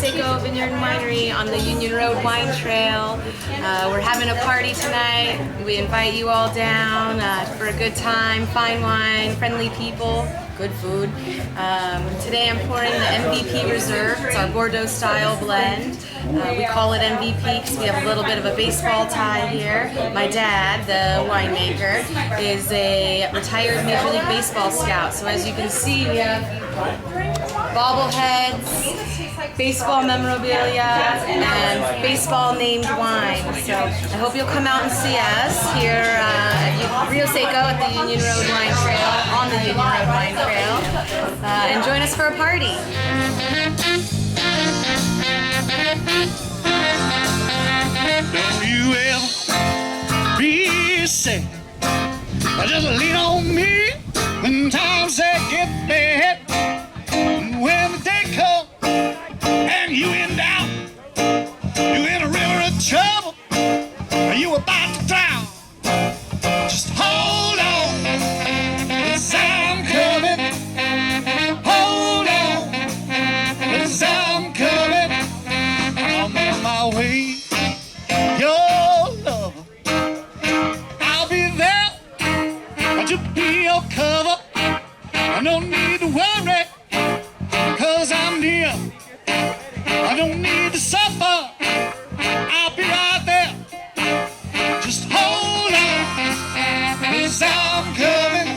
Seco Vineyard and Winery on the Union Road Wine Trail. We're having a party tonight. We invite you all down for a good time, fine wine, friendly people, good food. Today I'm pouring the MVP Reserve. It's our Bordeaux style blend. We call it MVP because we have a little bit of a baseball tie here. My dad, the winemaker, is a retired Major League Baseball scout. So as you can see, we have bobbleheads, baseball memorabilia, and baseball named wine. So I hope you'll come out and see us here at Rio Seco at the Union Road Wine Trail, on the Union Road Wine Trail, and join us for a party. Don't you ever be sad, just lean on me when times they get bad. When the day comes and you in doubt, you in a river of trouble, you about to drown. Just hold on, 'cause I'm coming. Hold on, 'cause I'm coming. I'm on my way. Your love, I'll be there to be your cover. I don't need to worry, 'cause I'm near. I don't need to suffer, I'll be right there. Just hold on, 'cause I'm coming.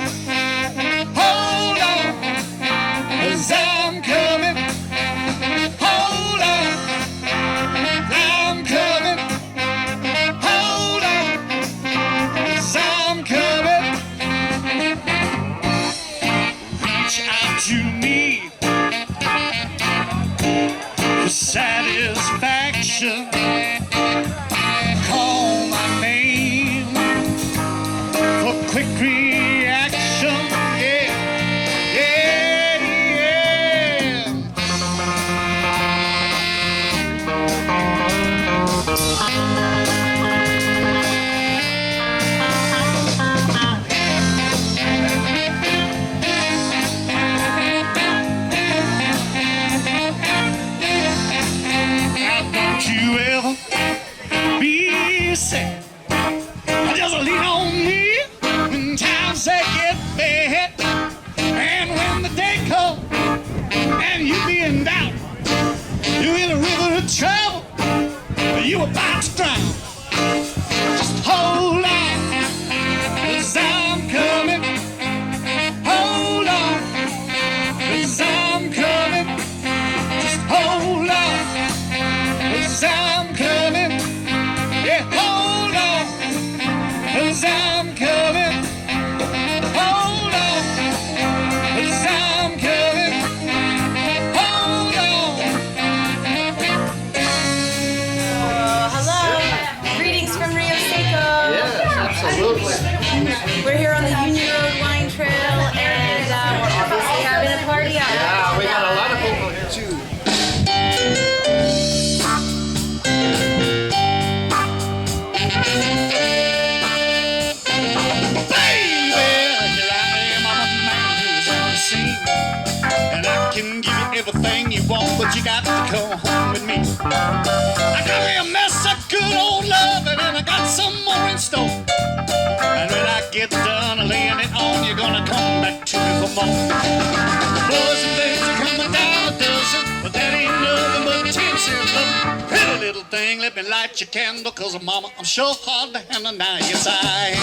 Hold on, 'cause I'm coming. Hold on, I'm coming. Hold on, 'cause I'm coming. Reach out to me for satisfaction. Call my name for quick reaction. Yeah, yeah, yeah. Now don't you ever be sad, just lean on me when times they get bad. And when the day comes and you be in doubt, you in a river of trouble, you about to drown. Just hold on, 'cause I'm coming. Hold on, 'cause I'm coming. Just hold on, 'cause I'm coming. Yeah, hold on, 'cause I'm coming. Hold on, 'cause I'm coming. Hold on. Hello, greetings from Rio Seco. Yes, absolutely. We're here on the Union Road Wine Trail, and we're obviously having a party out. Yeah, we got a lot of people here too. And I can give you everything you want, but you got to come home with me. I got me a mess of good old loving, and I got some more in store. And when I get done laying it on, you're gonna come back to me for more. Boys and things are coming down a dozen, but that ain't nothing but 10 cents love. Pretty little thing, let me light your candle, 'cause mama, I'm sure hard to handle now. Yes, I am.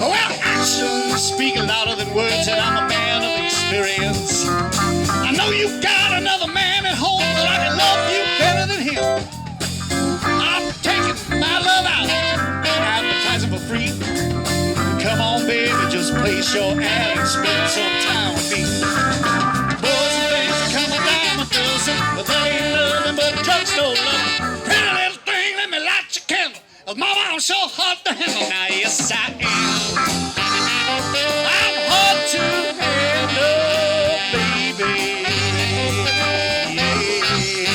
Well, actions speak louder than words, and I'm a man of experience. I know you got another man at home, but I can love you better than him. I'm taking my love out, advertising for free. Come on, baby, just place your ad and spend some time with me. Boys and things are coming down a dozen, but that ain't nothing but drugstore love. Pretty little thing, let me light your candle. Mama, I'm so hard to handle now, yes I am. I'm hard to handle, baby. Yeah.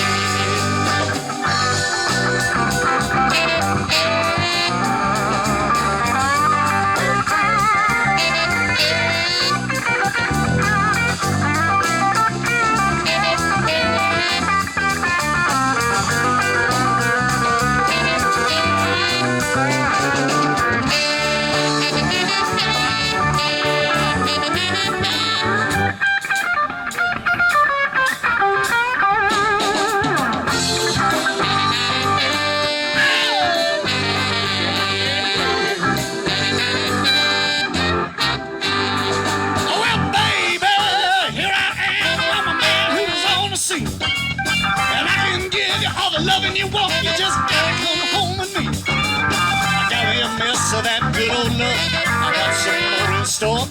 walk, you just gotta come home with me. I got me a mess of that good old love. I got some more in store.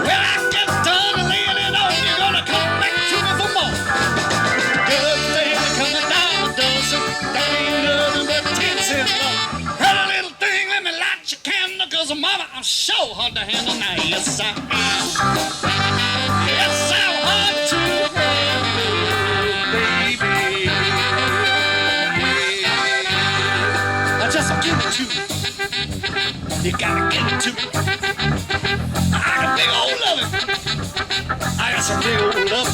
When I get done laying it on, you're gonna come back to me for more. Good thing coming down a dozen. That ain't nothing but 10 cents love. Pretty little thing, let me light your candle, 'cause mama, I'm so hard to handle now. Yes, I am. Yes, I'm hard to handle, baby. I just give it to you. You gotta give it to me. I got big old loving. I got some big old love.